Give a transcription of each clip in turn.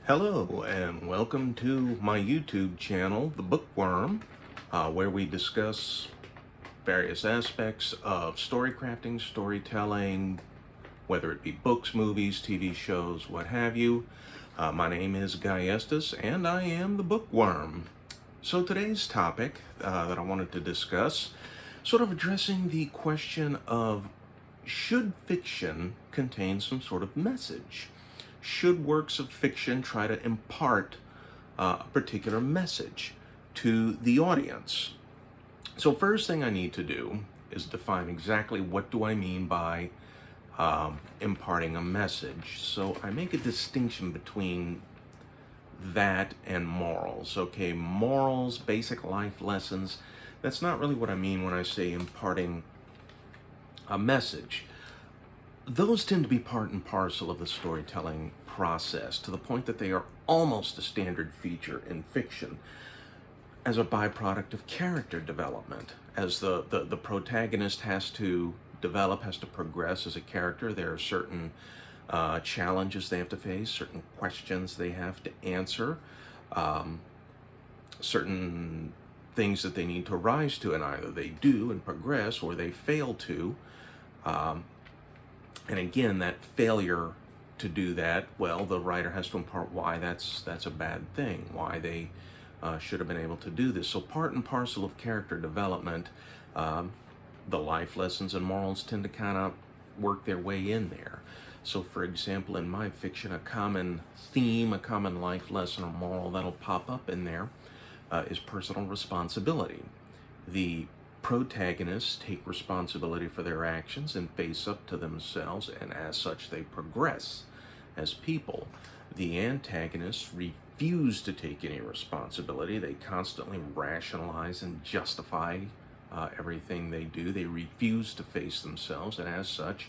Hello and welcome to my YouTube channel, The Bookworm, where we discuss various aspects of story crafting, storytelling, whether it be books, movies, TV shows, what have you. My name is Guy Estes and I am The Bookworm. So today's topic that I wanted to discuss, sort of addressing the question of should fiction contain some sort of message? Should works of fiction try to impart a particular message to the audience? So first thing I need to do is define exactly what do I mean by imparting a message. So I make a distinction between that and morals. Okay, morals, basic life lessons, that's not really what I mean when I say imparting a message. Those tend to be part and parcel of the storytelling process to the point that they are almost a standard feature in fiction as a byproduct of character development. As the protagonist has to develop, has to progress as a character, there are certain challenges they have to face, certain questions they have to answer, certain things that they need to rise to, and either they do and progress or they fail to. And again, that failure to do that, well, the writer has to impart why that's a bad thing, why they should have been able to do this. So part and parcel of character development, the life lessons and morals tend to kind of work their way in there. So for example, in my fiction, a common theme, a common life lesson or moral that'll pop up in there is personal responsibility. The protagonists take responsibility for their actions and face up to themselves, and as such they progress as people. The antagonists refuse to take any responsibility. They constantly rationalize and justify everything they do. They refuse to face themselves, and as such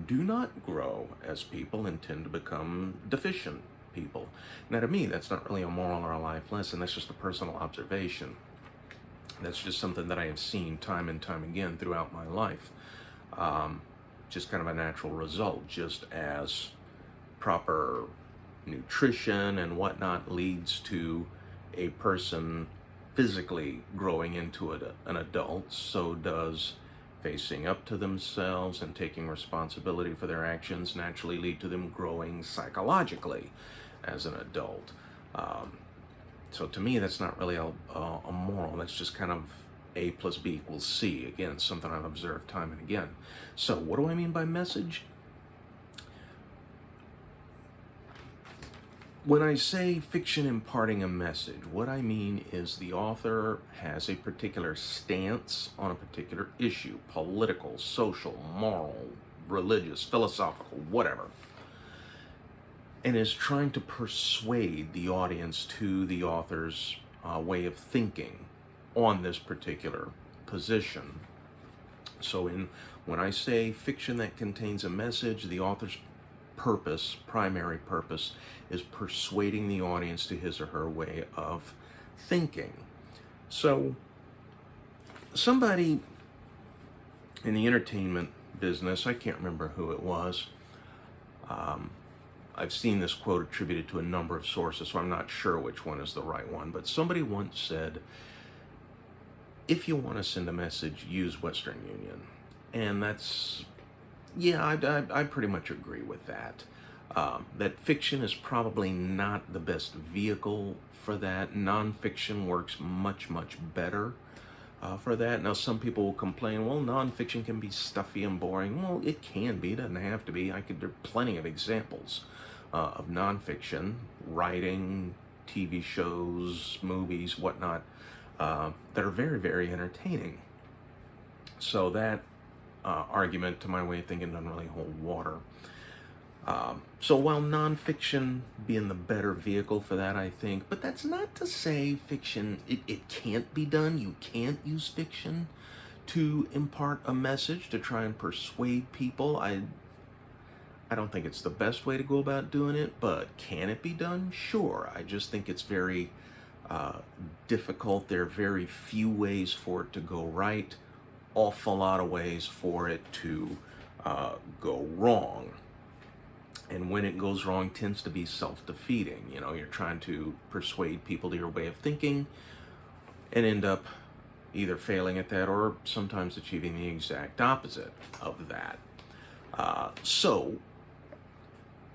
do not grow as people and tend to become deficient people. Now to me, that's not really a moral or a life lesson. That's just a personal observation. That's just something that I have seen time and time again throughout my life. Just kind of a natural result, just as proper nutrition and whatnot leads to a person physically growing into an adult, so does facing up to themselves and taking responsibility for their actions naturally lead to them growing psychologically as an adult. So to me, that's not really a moral. That's just kind of A plus B equals C. Again, something I've observed time and again. So what do I mean by message? When I say fiction imparting a message, what I mean is the author has a particular stance on a particular issue, political, social, moral, religious, philosophical, whatever, and is trying to persuade the audience to the author's way of thinking on this particular position. So when I say fiction that contains a message, the author's purpose, primary purpose, is persuading the audience to his or her way of thinking. So somebody in the entertainment business, I can't remember who it was, I've seen this quote attributed to a number of sources, so I'm not sure which one is the right one, but somebody once said, if you want to send a message, use Western Union. And that's, yeah, I pretty much agree with that. That fiction is probably not the best vehicle for that. Nonfiction works much, much better for that. Now, some people will complain, well, nonfiction can be stuffy and boring. Well, it can be, it doesn't have to be. There are plenty of examples of nonfiction, writing, TV shows, movies, whatnot, that are very, very entertaining. So that argument, to my way of thinking, doesn't really hold water. So while nonfiction being the better vehicle for that, I think, but that's not to say fiction, it can't be done. You can't use fiction to impart a message, to try and persuade people. I don't think it's the best way to go about doing it, but can it be done? Sure. I just think it's very difficult. There are very few ways for it to go right, awful lot of ways for it to go wrong. And when it goes wrong, tends to be self-defeating. You know, you're trying to persuade people to your way of thinking and end up either failing at that or sometimes achieving the exact opposite of that. So,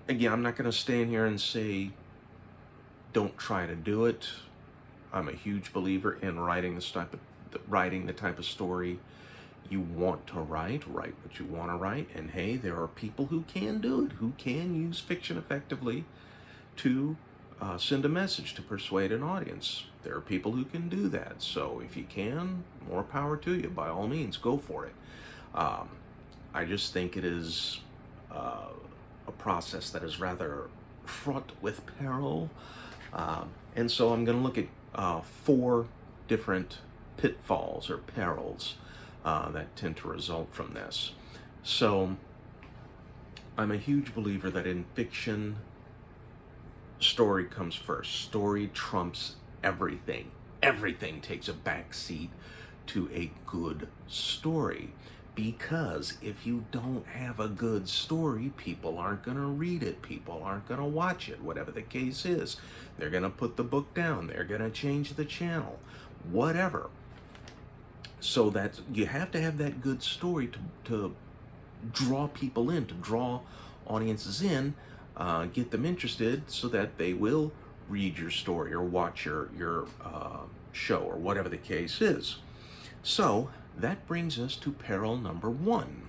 again, I'm not going to stand here and say don't try to do it. I'm a huge believer in writing the type of story you want to write what you want to write, and hey, there are people who can do it, who can use fiction effectively to send a message to persuade an audience. There are people who can do that, so if you can, more power to you. By all means, go for it. I just think it is a process that is rather fraught with peril, and so I'm going to look at 4 different pitfalls or perils that tend to result from this. So I'm a huge believer that in fiction, story comes first. Story trumps everything. Everything takes a back seat to a good story. Because if you don't have a good story, people aren't going to read it. People aren't going to watch it, whatever the case is. They're going to put the book down. They're going to change the channel, whatever. So that you have to have that good story to draw people in, to draw audiences in, get them interested so that they will read your story or watch your show or whatever the case is. So that brings us to peril number 1.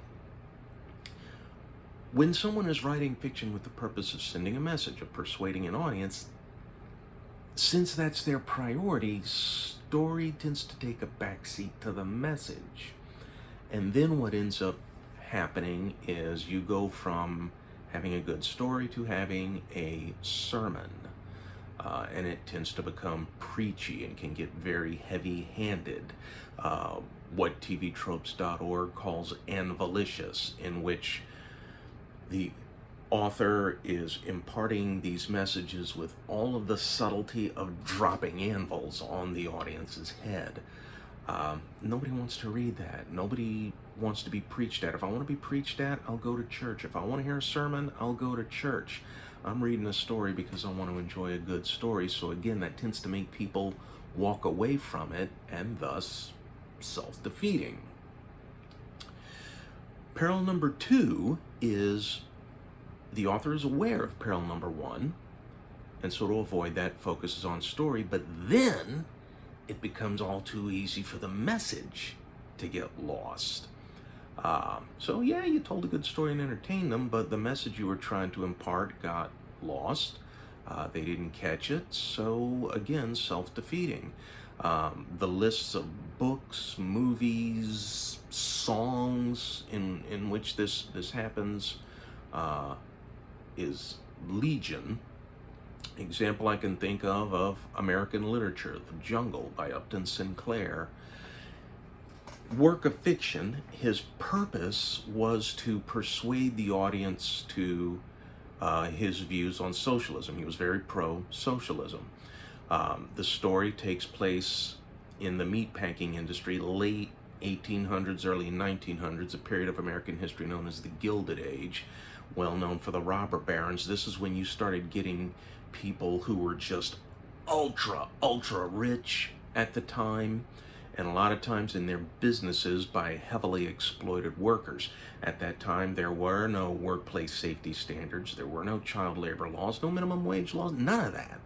When someone is writing fiction with the purpose of sending a message, of persuading an audience, since that's their priority, story tends to take a backseat to the message. And then what ends up happening is you go from having a good story to having a sermon. And it tends to become preachy and can get very heavy-handed. What tvtropes.org calls anvilicious, in which the author is imparting these messages with all of the subtlety of dropping anvils on the audience's head. Nobody wants to read that. Nobody wants to be preached at. If I want to be preached at, I'll go to church. If I want to hear a sermon, I'll go to church. I'm reading a story because I want to enjoy a good story. So again, that tends to make people walk away from it, and thus self-defeating. Peril number 2 is the author is aware of peril number 1, and so to avoid that, focuses on story, but then it becomes all too easy for the message to get lost. So yeah, you told a good story and entertained them, but the message you were trying to impart got lost. They didn't catch it, so again, self-defeating. The lists of books, movies, songs in which this happens is legion. Example I can think of American literature, The Jungle by Upton Sinclair. Work of fiction, his purpose was to persuade the audience to his views on socialism. He was very pro-socialism. The story takes place in the meatpacking industry, late 1800s, early 1900s, a period of American history known as the Gilded Age, well known for the robber barons. This is when you started getting people who were just ultra rich at the time, and a lot of times in their businesses by heavily exploited workers. At that time, there were no workplace safety standards, there were no child labor laws, no minimum wage laws, none of that.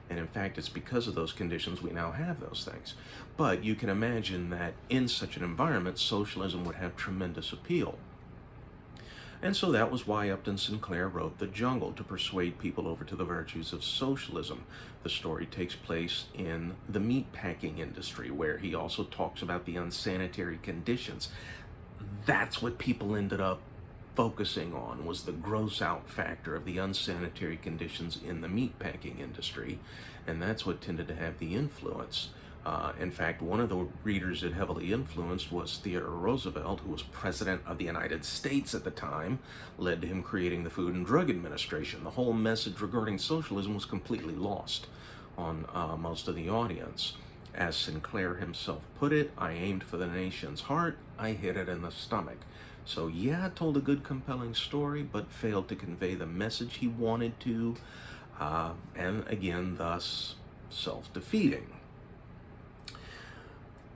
And in fact, it's because of those conditions we now have those things. But you can imagine that in such an environment, socialism would have tremendous appeal. And so that was why Upton Sinclair wrote The Jungle, to persuade people over to the virtues of socialism. The story takes place in the meatpacking industry, where he also talks about the unsanitary conditions. That's what people ended up focusing on, was the gross out factor of the unsanitary conditions in the meatpacking industry, and that's what tended to have the influence. In fact, one of the readers it heavily influenced was Theodore Roosevelt, who was president of the United States at the time, led to him creating the Food and Drug Administration. The whole message regarding socialism was completely lost on most of the audience. As Sinclair himself put it, I aimed for the nation's heart, I hit it in the stomach. So yeah, it told a good, compelling story, but failed to convey the message he wanted to, and again, thus self-defeating.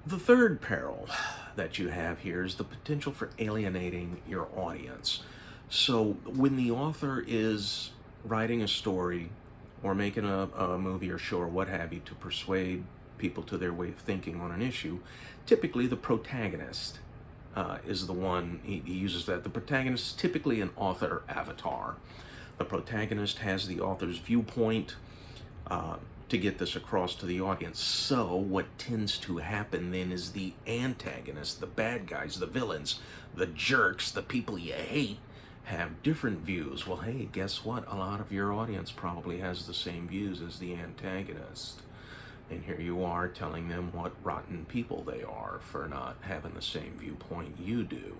The third peril that you have here is the potential for alienating your audience. So when the author is writing a story or making a movie or show or what have you to persuade people to their way of thinking on an issue, typically the protagonist is the one, he uses that. The protagonist is typically an author avatar. The protagonist has the author's viewpoint to get this across to the audience. So what tends to happen then is the antagonist, the bad guys, the villains, the jerks, the people you hate, have different views. Well, hey, guess what? A lot of your audience probably has the same views as the antagonist. And here you are telling them what rotten people they are for not having the same viewpoint you do,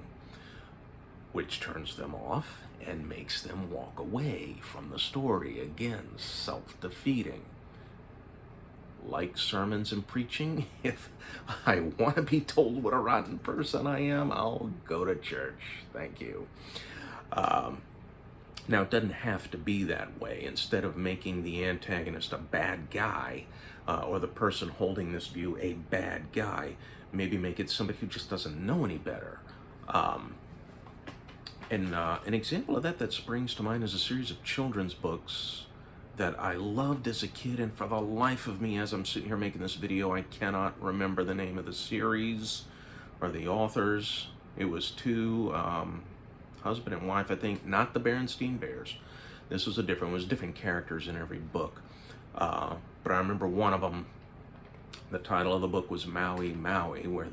which turns them off and makes them walk away from the story. Again, self-defeating. Like sermons and preaching, if I want to be told what a rotten person I am, I'll go to church. Thank you. Now, it doesn't have to be that way. Instead of making the antagonist a bad guy, or the person holding this view a bad guy, maybe make it somebody who just doesn't know any better. And an example of that springs to mind is a series of children's books that I loved as a kid, and for the life of me, as I'm sitting here making this video, I cannot remember the name of the series or the authors. It was two husband and wife, I think, not the Berenstain Bears. This was a different, it was different characters in every book. But I remember one of them, the title of the book was Maui Maui, where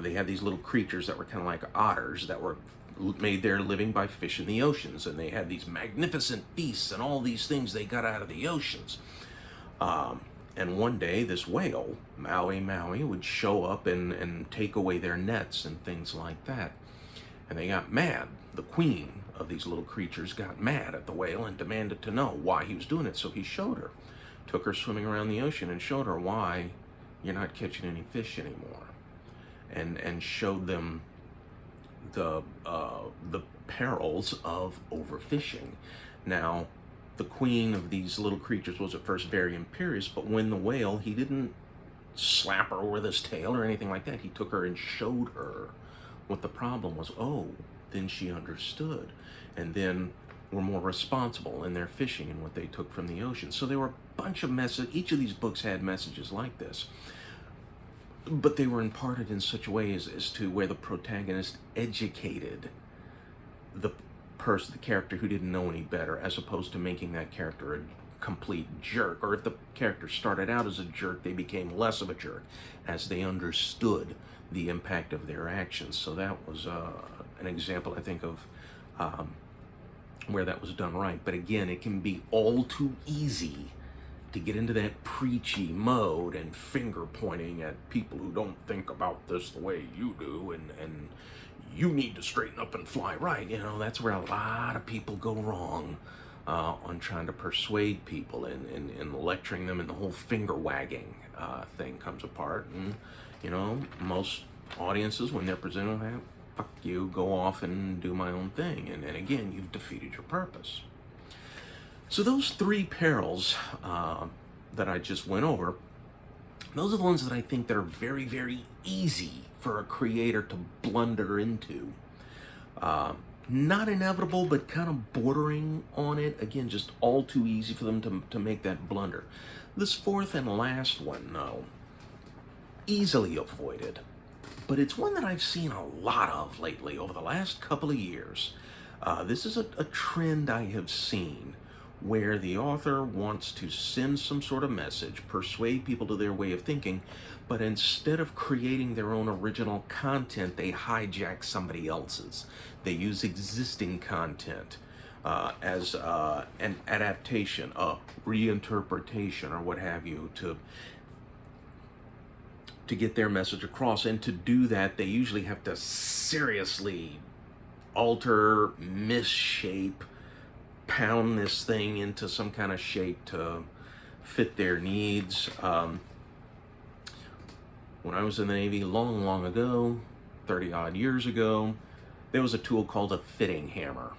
they had these little creatures that were kind of like otters that were made their living by fish in the oceans, and they had these magnificent feasts and all these things they got out of the oceans. And one day this whale, Maui Maui, would show up and take away their nets and things like that. And they got mad. The queen of these little creatures got mad at the whale and demanded to know why he was doing it. So he showed her, took her swimming around the ocean and showed her why you're not catching any fish anymore, and showed them the perils of overfishing. Now, the queen of these little creatures was at first very imperious, but when the whale, he didn't slap her with his tail or anything like that. He took her and showed her what the problem was. Oh, then she understood, and then were more responsible in their fishing and what they took from the ocean. So there were a bunch of messages. Each of these books had messages like this, but they were imparted in such a way as to where the protagonist educated the character who didn't know any better, as opposed to making that character a complete jerk. Or if the character started out as a jerk, they became less of a jerk as they understood the impact of their actions. So that was an example, I think, of where that was done right. But again, it can be all too easy to get into that preachy mode and finger pointing at people who don't think about this the way you do, and you need to straighten up and fly right. You know, that's where a lot of people go wrong on trying to persuade people and lecturing them, and the whole finger wagging thing comes apart. And you know, most audiences, when they're presented with that, fuck you, go off and do my own thing. And again, you've defeated your purpose. So those three perils that I just went over, those are the ones that I think that are very, very easy for a creator to blunder into. Not inevitable, but kind of bordering on it. Again, just all too easy for them to make that blunder. This fourth and last one, though, easily avoided, but it's one that I've seen a lot of lately over the last couple of years. This is a trend I have seen where the author wants to send some sort of message, persuade people to their way of thinking, but instead of creating their own original content, they hijack somebody else's. They use existing content as an adaptation, a reinterpretation, or what have you, to get their message across. And to do that, they usually have to seriously alter, misshape, pound this thing into some kind of shape to fit their needs. When I was in the Navy long, long ago, 30 odd years ago, there was a tool called a fitting hammer.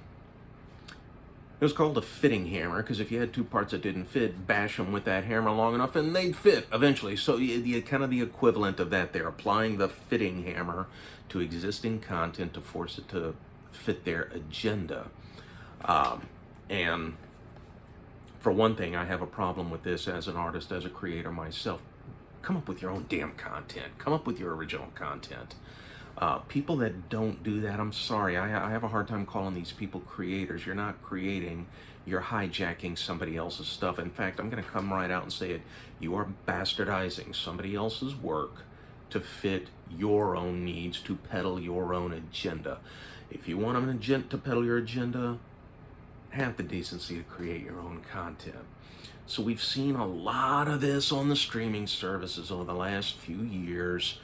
It was called a fitting hammer because if you had two parts that didn't fit, bash them with that hammer long enough and they'd fit eventually. So you kind of the equivalent of that there, applying the fitting hammer to existing content to force it to fit their agenda. And for one thing, I have a problem with this as an artist, as a creator myself. Come up with your own damn content. Come up with your original content. People that don't do that, I'm sorry, I have a hard time calling these people creators. You're not creating, you're hijacking somebody else's stuff. In fact, I'm going to come right out and say it. You are bastardizing somebody else's work to fit your own needs, to peddle your own agenda. If you want an agenda to peddle your agenda, have the decency to create your own content. So we've seen a lot of this on the streaming services over the last few years,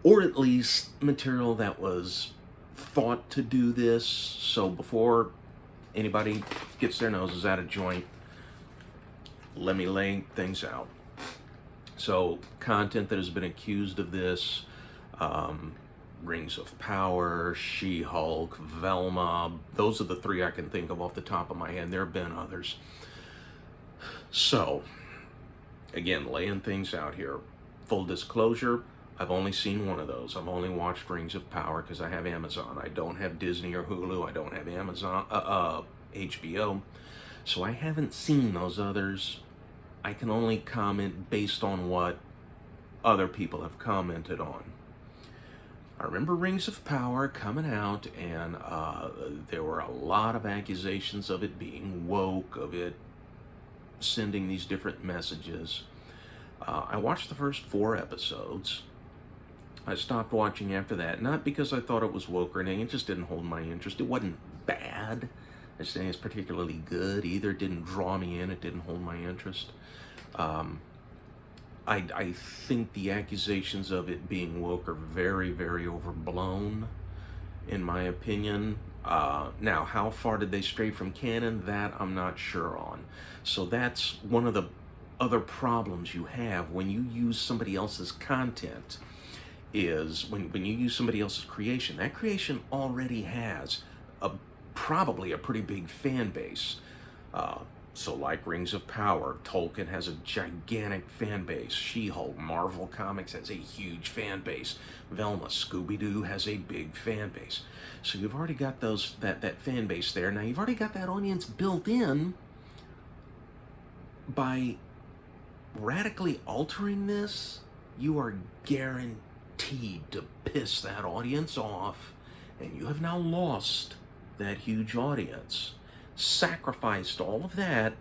or at least material that was thought to do this. So before anybody gets their noses out of joint, let me lay things out. So content that has been accused of this, Rings of Power, She-Hulk, Velma, those are the three I can think of off the top of my head. There have been others. So, again, laying things out here. Full disclosure, I've only seen one of those. I've only watched Rings of Power because I have Amazon. I don't have Disney or Hulu. I don't have Amazon, HBO. So I haven't seen those others. I can only comment based on what other people have commented on. I remember Rings of Power coming out, and there were a lot of accusations of it being woke, of it sending these different messages. I watched the first 4 episodes. I stopped watching after that, not because I thought it was woke or anything, it just didn't hold my interest. It wasn't bad. I say it's particularly good either. It didn't draw me in, it didn't hold my interest. I think the accusations of it being woke are very, very overblown, in my opinion. Now, how far did they stray from canon? That I'm not sure on. So that's one of the other problems you have when you use somebody else's content, is when you use somebody else's creation, that creation already has probably a pretty big fan base. So like Rings of Power, Tolkien has a gigantic fan base. She-Hulk, Marvel Comics has a huge fan base. Velma, Scooby-Doo has a big fan base. So you've already got that fan base there. Now you've already got that audience built in. By radically altering this, you are guaranteed to piss that audience off, and you have now lost that huge audience. Sacrificed all of that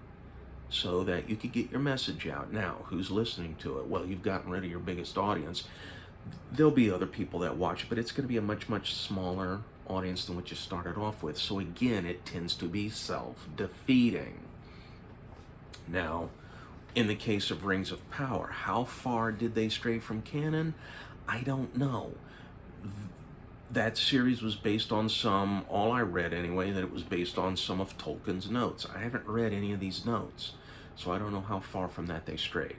so that you could get your message out. Now, who's listening to it? Well, you've gotten rid of your biggest audience. There'll be other people that watch it, but it's going to be a much, much smaller audience than what you started off with. So again, it tends to be self-defeating. Now, in the case of Rings of Power, how far did they stray from canon? I don't know. That series was based on all I read anyway, that it was based on some of Tolkien's notes. I haven't read any of these notes, so I don't know how far from that they strayed.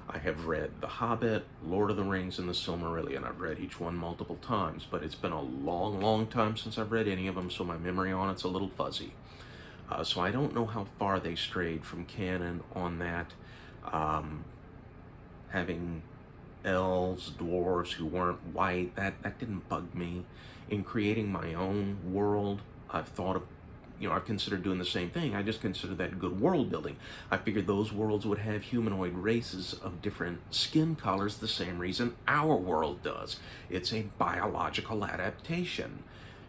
I have read The Hobbit, Lord of the Rings, and The Silmarillion. I've read each one multiple times, but it's been a long, long time since I've read any of them, so my memory on it's a little fuzzy. So I don't know how far they strayed from canon on that. Having elves, dwarves who weren't white, that didn't bug me. In creating my own world, I've thought of, I've considered doing the same thing. I just consider that good world building. I figured those worlds would have humanoid races of different skin colors, the same reason our world does. It's a biological adaptation.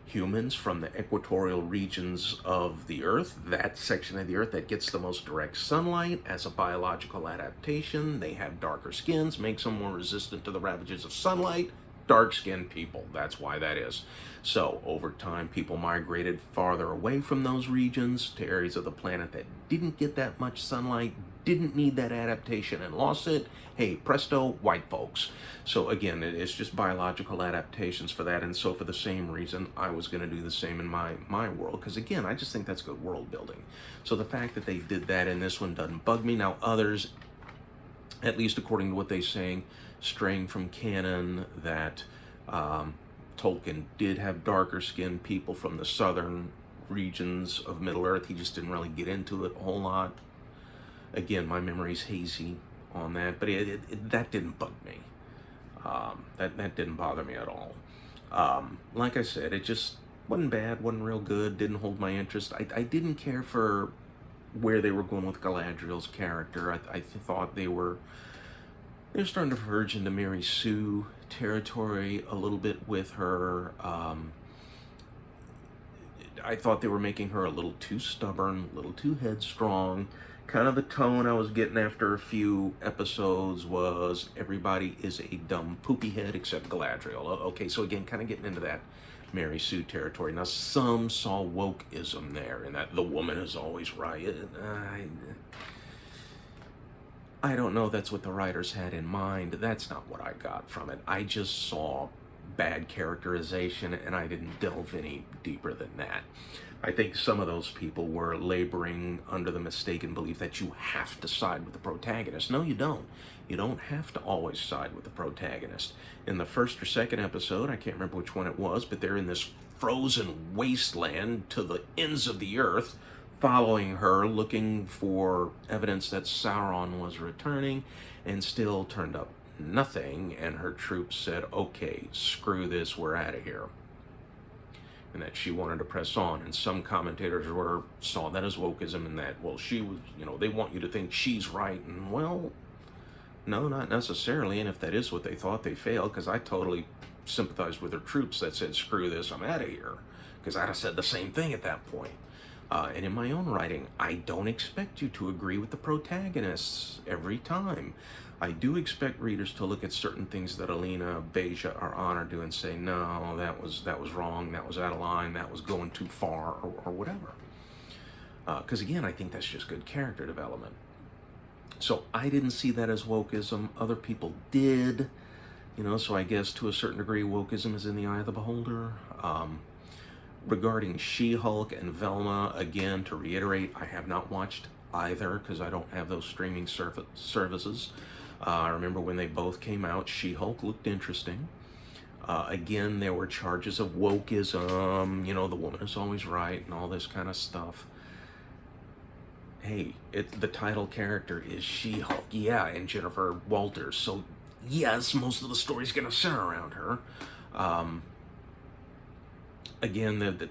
Humans from the equatorial regions of the Earth, that section of the Earth that gets the most direct sunlight, as a biological adaptation, they have darker skins, makes them more resistant to the ravages of sunlight. Dark-skinned people, that's why that is. So over time, people migrated farther away from those regions to areas of the planet that didn't get that much sunlight, didn't need that adaptation, and lost it. Hey, presto, white folks. So again, it's just biological adaptations for that, and so for the same reason, I was going to do the same in my world, because again, I just think that's good world building. So the fact that they did that in this one doesn't bug me. Now others, at least according to what they're saying, straying from canon, that Tolkien did have darker skinned people from the southern regions of Middle Earth. He just didn't really get into it a whole lot. Again, my memory's hazy on that, but that didn't bug me. That didn't bother me at all. Like I said, it just wasn't bad, wasn't real good, didn't hold my interest. I didn't care for where they were going with Galadriel's character. I thought they're starting to verge into Mary Sue territory a little bit with her. I thought they were making her a little too stubborn, a little too headstrong. Kind of the tone I was getting after a few episodes was everybody is a dumb poopy head except Galadriel. Okay, so again, kind of getting into that Mary Sue territory. Now, some saw wokeism there, and that the woman is always right. I don't know that's what the writers had in mind. That's not what I got from it. I just saw bad characterization, and I didn't delve any deeper than that. I think some of those people were laboring under the mistaken belief that you have to side with the protagonist. No, you don't. You don't have to always side with the protagonist. In the first or second episode, I can't remember which one it was, but they're in this frozen wasteland to the ends of the earth, following her, looking for evidence that Sauron was returning, and still turned up nothing, and her troops said, okay, screw this, we're out of here. And that she wanted to press on, and some commentators saw that as wokeism, and that, well, she was, they want you to think she's right, and well, no, not necessarily, and if that is what they thought, they failed, because I totally sympathized with her troops that said, screw this, I'm out of here, because I'd have said the same thing at that point. And in my own writing, I don't expect you to agree with the protagonists every time. I do expect readers to look at certain things that Alina, Beja, or Anna do and say, no, that was wrong, that was out of line, that was going too far, or whatever. Because again, I think that's just good character development. So I didn't see that as wokeism. Other people did. So I guess to a certain degree, wokeism is in the eye of the beholder. Regarding She-Hulk and Velma, again, to reiterate, I have not watched either because I don't have those streaming services. I remember when they both came out, She-Hulk looked interesting. Again, there were charges of wokeism, the woman is always right, and all this kind of stuff. Hey, the title character is She-Hulk, yeah, and Jennifer Walters, so yes, most of the story's going to center around her. Again, the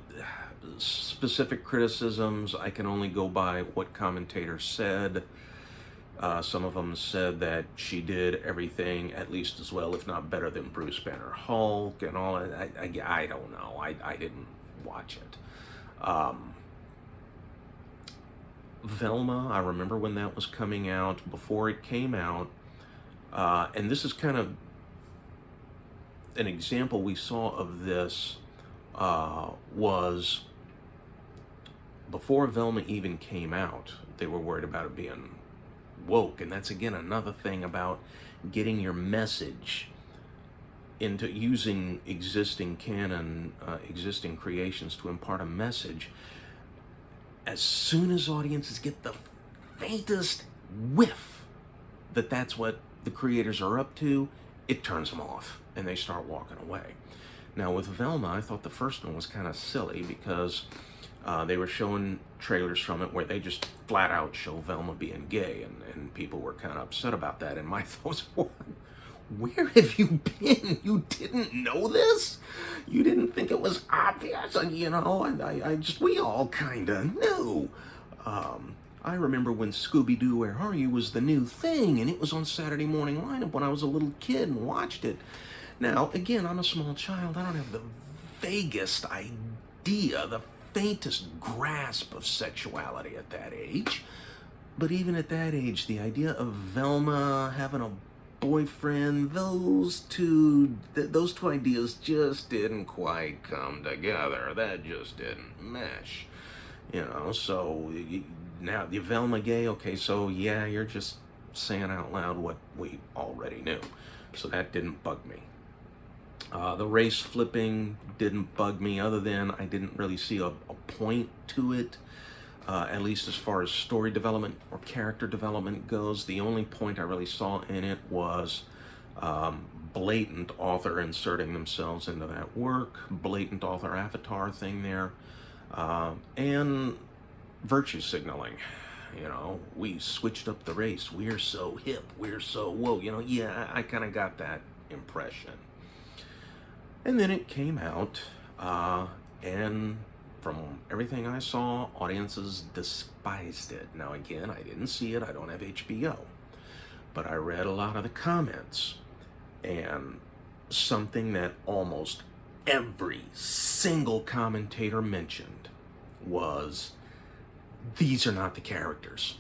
specific criticisms, I can only go by what commentators said. Some of them said that she did everything at least as well, if not better, than Bruce Banner Hulk and all that. I don't know. I didn't watch it. Velma, I remember when that was coming out, before it came out, and this is kind of an example we saw of this, was before Velma even came out, they were worried about it being woke, and that's again another thing about getting your message into using existing canon, existing creations to impart a message. As soon as audiences get the faintest whiff that that's what the creators are up to, it turns them off and they start walking away. Now with Velma, I thought the first one was kind of silly because they were showing trailers from it where they just flat out show Velma being gay, and people were kind of upset about that. And my thoughts were, where have you been? You didn't know this? You didn't think it was obvious? And we all kind of knew. I remember when Scooby-Doo, Where Are You was the new thing, and it was on Saturday morning lineup when I was a little kid and watched it. Now, again, I'm a small child. I don't have the vaguest idea, the faintest grasp of sexuality at that age. But even at that age, the idea of Velma having a boyfriend, those two ideas just didn't quite come together. That just didn't mesh. So now the Velma gay, okay, so yeah, you're just saying out loud what we already knew. So that didn't bug me. The race flipping didn't bug me, other than I didn't really see a point to it, at least as far as story development or character development goes. The only point I really saw in it was blatant author inserting themselves into that work, blatant author avatar thing there, and virtue signaling. You know, we switched up the race. We're so hip. We're so whoa. You know, yeah, I kind of got that impression. And then it came out, and from everything I saw, audiences despised it. Now, again, I didn't see it. I don't have HBO. But I read a lot of the comments, and something that almost every single commentator mentioned was, these are not the characters.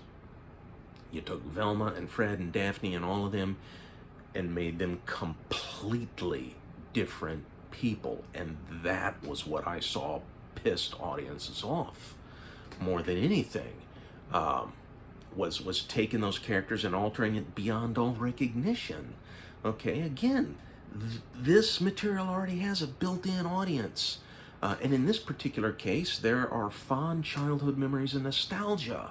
You took Velma and Fred and Daphne and all of them and made them completely different people. And that was what I saw pissed audiences off more than anything. Was taking those characters and altering it beyond all recognition. Okay, again, this material already has a built-in audience. And in this particular case, there are fond childhood memories and nostalgia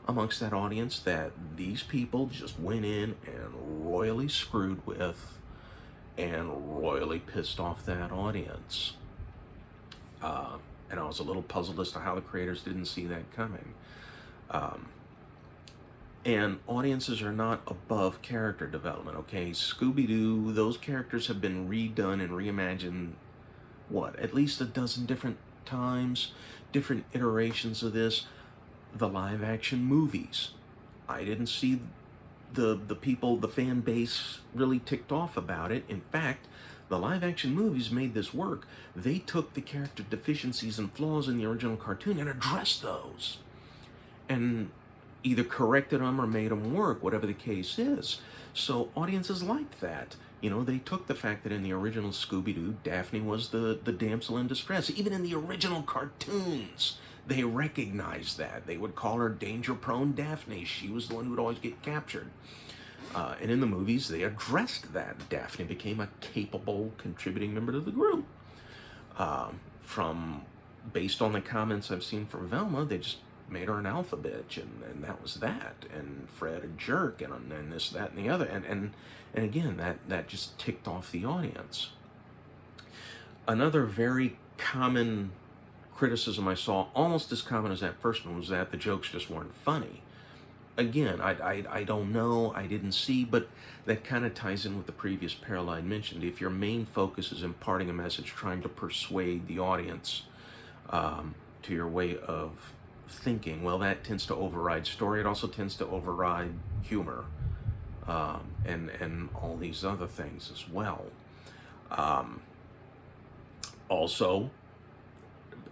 amongst that audience that these people just went in and royally screwed with and royally pissed off that audience. And I was a little puzzled as to how the creators didn't see that coming. And audiences are not above character development, okay? Scooby-Doo, those characters have been redone and reimagined, what, at least a dozen different times, different iterations of this. The live-action movies, I didn't see the people, the fan base really ticked off about it. In fact, the live-action movies made this work. They took the character deficiencies and flaws in the original cartoon and addressed those. And either corrected them or made them work, whatever the case is. So audiences liked that. You know, they took the fact that in the original Scooby-Doo, Daphne was the damsel in distress. Even in the original cartoons, they recognized that. They would call her danger-prone Daphne. She was the one who would always get captured. And in the movies, they addressed that. Daphne became a capable, contributing member to the group. Based on the comments I've seen from Velma, they just made her an alpha bitch, and that was that. And Fred a jerk, and this, that, and the other. And again, that just ticked off the audience. Another very common criticism I saw, almost as common as that first one, was that the jokes just weren't funny. Again, I don't know, I didn't see, but that kind of ties in with the previous parallel I mentioned. If your main focus is imparting a message, trying to persuade the audience to your way of thinking, well, that tends to override story. It also tends to override humor, and all these other things as well. Also,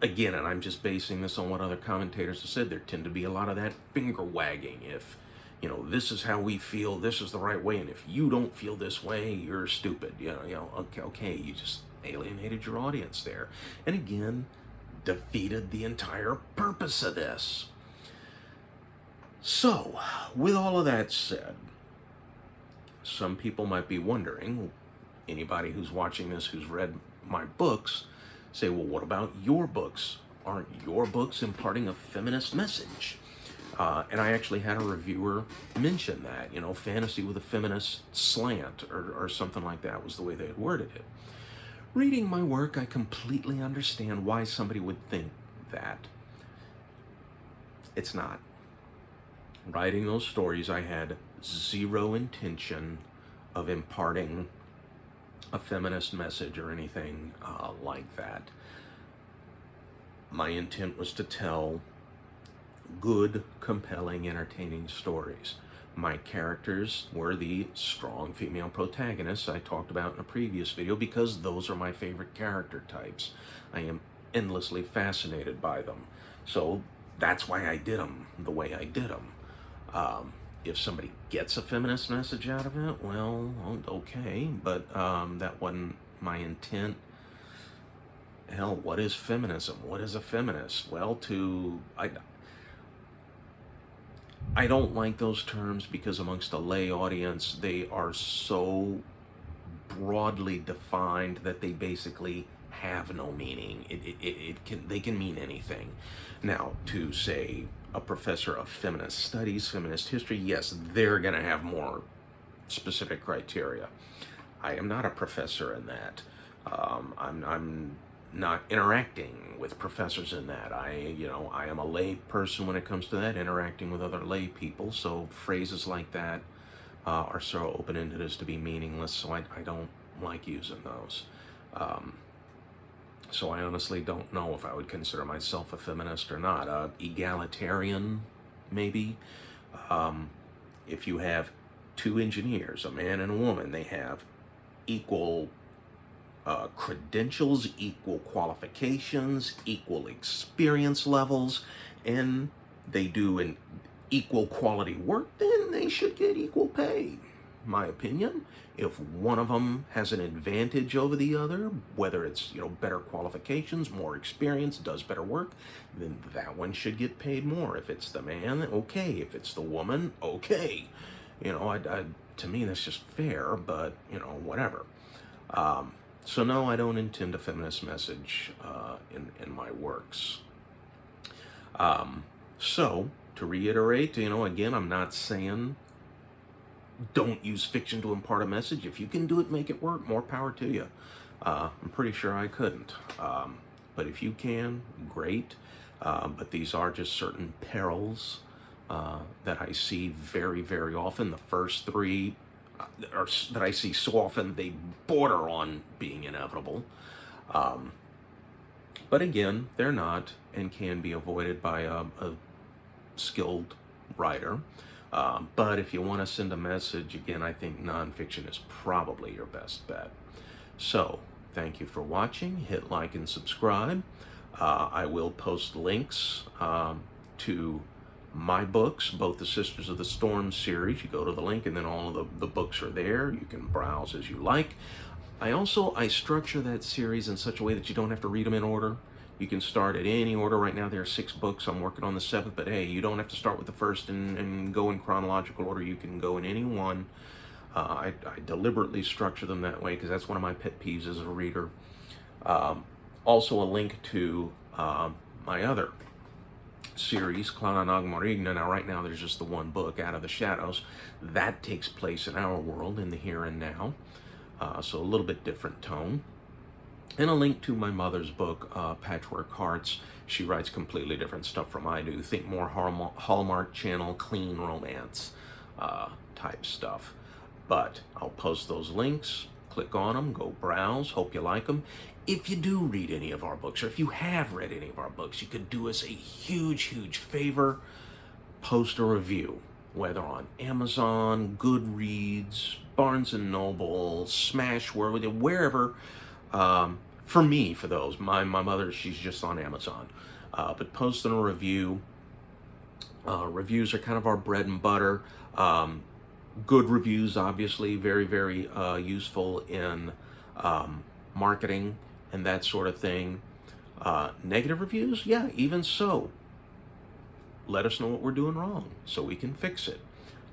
again, and I'm just basing this on what other commentators have said, there tend to be a lot of that finger wagging. If, you know, this is how we feel, this is the right way, and if you don't feel this way, you're stupid. You know, okay, you just alienated your audience there. And again, defeated the entire purpose of this. So, with all of that said, some people might be wondering, anybody who's watching this who's read my books, say, well, what about your books? Aren't your books imparting a feminist message? And I actually had a reviewer mention that, you know, fantasy with a feminist slant or something like that was the way they had worded it. Reading my work, I completely understand why somebody would think that. It's not. Writing those stories, I had zero intention of imparting a feminist message or anything like that. My intent was to tell good, compelling, entertaining stories. My characters were the strong female protagonists I talked about in a previous video because those are my favorite character types. I am endlessly fascinated by them. So that's why I did them the way I did them. If somebody gets a feminist message out of it, well, okay, but that wasn't my intent. Hell, what is feminism? What is a feminist? Well, I don't like those terms because amongst a lay audience, they are so broadly defined that they basically have no meaning. They can mean anything. Now, to say a professor of feminist studies, feminist history, yes, they're going to have more specific criteria. I am not a professor in that. I'm not interacting with professors in that. I am a lay person when it comes to that, interacting with other lay people. So phrases like that are so open-ended as to be meaningless. So I don't like using those. So I honestly don't know if I would consider myself a feminist or not. Egalitarian, maybe. If you have two engineers, a man and a woman, they have equal credentials, equal qualifications, equal experience levels, and they do an equal quality work, then they should get equal pay. My opinion. If one of them has an advantage over the other, whether it's better qualifications, more experience, does better work, then that one should get paid more. If it's the man, okay. If it's the woman, okay. To me that's just fair, but whatever. So no, I don't intend a feminist message in my works. So to reiterate, again, I'm not saying don't use fiction to impart a message. If you can do it, make it work, more power to you. I'm pretty sure I couldn't. But if you can, great. But these are just certain perils that I see very, very often. The first three that I see so often, they border on being inevitable. But again, they're not and can be avoided by a skilled writer. But if you want to send a message, again, I think nonfiction is probably your best bet. So, thank you for watching. Hit like and subscribe. I will post links to my books, both the Sisters of the Storm series. You go to the link and then all of the books are there. You can browse as you like. I structure that series in such a way that you don't have to read them in order. You can start at any order. Right now there are 6 books. I'm working on the 7th, but hey, you don't have to start with the first and go in chronological order. You can go in any one. I deliberately structure them that way because that's one of my pet peeves as a reader. Also a link to my other series, Clan Nagmarigna. Now right now there's just the one book, Out of the Shadows. That takes place in our world, in the here and now. So a little bit different tone. And a link to my mother's book, Patchwork Hearts. She writes completely different stuff from I do. Think more Hallmark Channel, clean romance type stuff. But I'll post those links. Click on them, go browse. Hope you like them. If you do read any of our books, or if you have read any of our books, you could do us a huge, huge favor. Post a review, whether on Amazon, Goodreads, Barnes & Noble, Smashwords, wherever. For me, for those, my mother, she's just on Amazon. But posting a review. Reviews are kind of our bread and butter. Good reviews, obviously, very, very useful in marketing and that sort of thing. Negative reviews, yeah, even so. Let us know what we're doing wrong so we can fix it.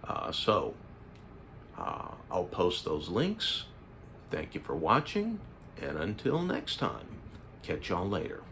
I'll post those links. Thank you for watching. And until next time, catch y'all later.